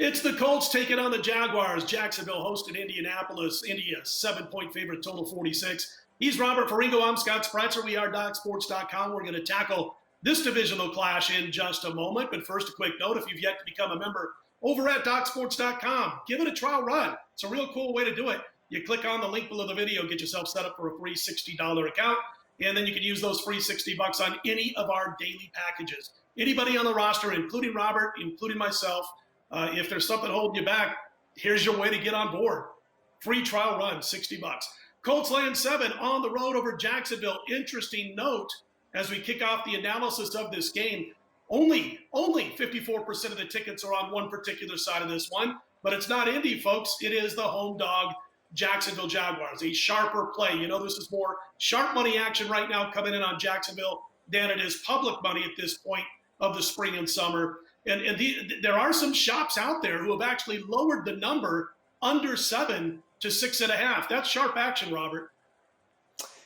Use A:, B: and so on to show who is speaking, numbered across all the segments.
A: It's the Colts taking on the Jaguars. Jacksonville hosted Indianapolis. India, 7-point favorite, total 46. He's Robert Ferringo. I'm Scott Spreitzer. We are DocSports.com. We're going to tackle this divisional clash in just a moment. But first, a quick note. If you've yet to become a member over at DocSports.com, give it a trial run. It's a real cool way to do it. You click on the link below the video, get yourself set up for a free $60 account, and then you can use those free $60 on any of our daily packages. Anybody on the roster, including Robert, including myself, if there's something holding you back, here's your way to get on board. Free trial run, $60. Colts laying 7 on the road over Jacksonville. Interesting note as we kick off the analysis of this game. Only 54% of the tickets are on one particular side of this one, but it's not Indy, folks. It is the home dog, Jacksonville Jaguars, a sharper play. You know, this is more sharp money action right now coming in on Jacksonville than it is public money at this point of the spring and summer. And there are some shops out there who have actually lowered the number under 7 to 6.5. That's sharp action, Robert.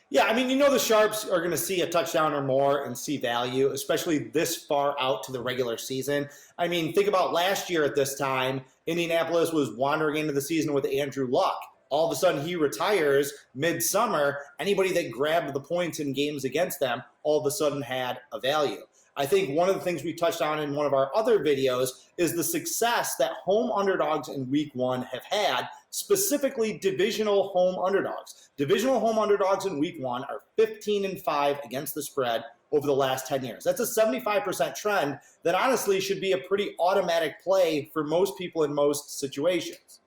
B: Yeah, I mean, you know the sharps are going to see a touchdown or more and see value, especially this far out to the regular season. I mean, think about last year at this time, Indianapolis was wandering into the season with Andrew Luck. All of a sudden, he retires midsummer. Anybody that grabbed the points in games against them all of a sudden had a value. I think one of the things we touched on in one of our other videos is the success that home underdogs in week 1 have had, specifically divisional home underdogs. Divisional home underdogs in week 1 are 15-5 against the spread over the last 10 years. That's a 75% trend that honestly should be a pretty automatic play for most people in most situations.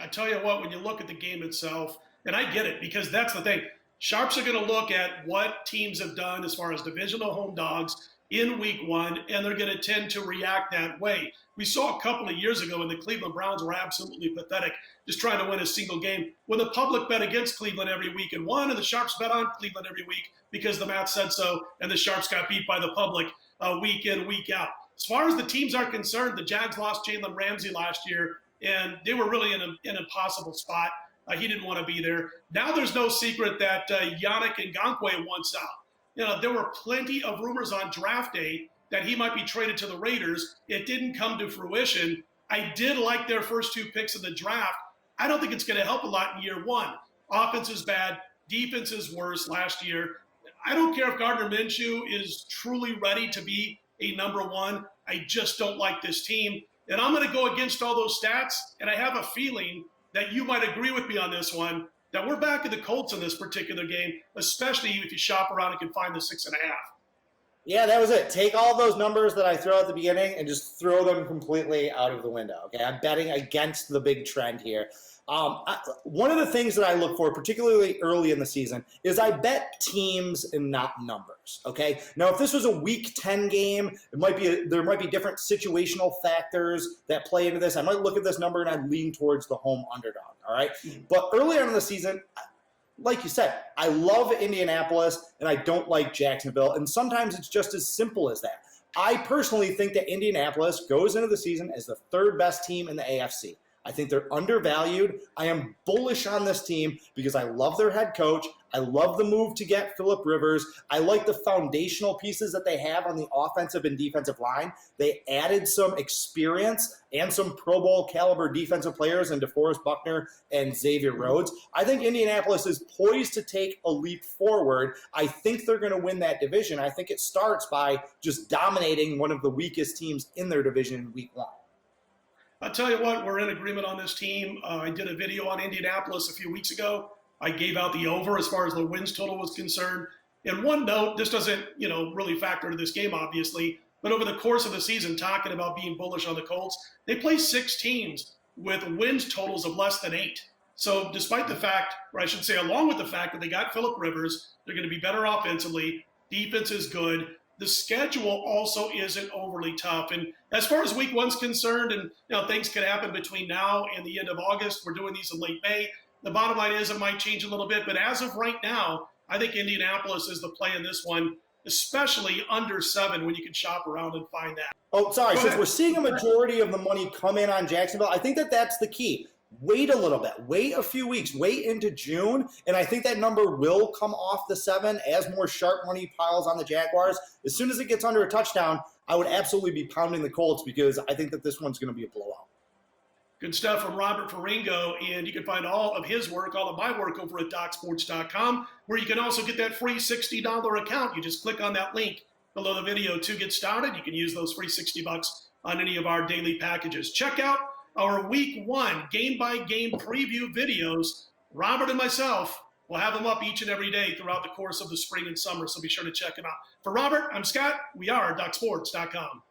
A: I tell you what, when you look at the game itself, and I get it because that's the thing, sharps are going to look at what teams have done as far as divisional home dogs in week 1, and they're going to tend to react that way. We saw a couple of years ago when the Cleveland Browns were absolutely pathetic, just trying to win a single game, when the public bet against Cleveland every week and won, and the sharps bet on Cleveland every week because the math said so, and the sharps got beat by the public week in, week out. As far as the teams are concerned, the Jags lost Jalen Ramsey last year, and they were really in an impossible spot. He didn't want to be there. Now there's no secret that Yannick Ngakoue wants out. You know, there were plenty of rumors on draft day that he might be traded to the Raiders. It didn't come to fruition. I did like their first 2 picks in the draft. I don't think it's going to help a lot in year 1. Offense is bad. Defense is worse last year. I don't care if Gardner Minshew is truly ready to be a number 1. I just don't like this team. And I'm going to go against all those stats, and I have a feeling that you might agree with me on this one, that we're back at the Colts in this particular game, especially if you shop around and can find the 6.5.
B: Yeah, that was it. Take all those numbers that I throw at the beginning and just throw them completely out of the window. Okay, I'm betting against the big trend here. One of the things that I look for, particularly early in the season, is I bet teams and not numbers. Okay. Now, if this was a Week 10 game, there might be different situational factors that play into this. I might look at this number and I'd lean towards the home underdog. All right. But early on in the season, like you said, I love Indianapolis and I don't like Jacksonville. And sometimes it's just as simple as that. I personally think that Indianapolis goes into the season as the 3rd best team in the AFC. I think they're undervalued. I am bullish on this team because I love their head coach. I love the move to get Phillip Rivers. I like the foundational pieces that they have on the offensive and defensive line. They added some experience and some Pro Bowl caliber defensive players in DeForest Buckner and Xavier Rhodes. I think Indianapolis is poised to take a leap forward. I think they're going to win that division. I think it starts by just dominating one of the weakest teams in their division in week 1.
A: I'll tell you what, we're in agreement on this team. I did a video on Indianapolis a few weeks ago. I gave out the over as far as the wins total was concerned. And one note, this doesn't, really factor into this game, obviously, but over the course of the season, talking about being bullish on the Colts, they play 6 teams with wins totals of less than 8. So despite the fact, or I should say along with the fact that they got Phillip Rivers, they're going to be better offensively, defense is good, the schedule also isn't overly tough. And as far as week 1's concerned, and things can happen between now and the end of August. We're doing these in late May. The bottom line is it might change a little bit. But as of right now, I think Indianapolis is the play in this one, especially under 7 when you can shop around and find that.
B: Oh, sorry. Since we're seeing a majority of the money come in on Jacksonville, I think that's the key. Wait a little bit. Wait a few weeks. Wait into June. And I think that number will come off the 7 as more sharp money piles on the Jaguars. As soon as it gets under a touchdown, I would absolutely be pounding the Colts because I think that this one's going to be a blowout.
A: Good stuff from Robert Ferringo, and you can find all of his work, all of my work over at DocSports.com, where you can also get that free $60 account. You just click on that link below the video to get started. You can use those free $60 on any of our daily packages. Check out our Week 1 game-by-game preview videos. Robert and myself will have them up each and every day throughout the course of the spring and summer, so be sure to check them out. For Robert, I'm Scott. We are DocSports.com.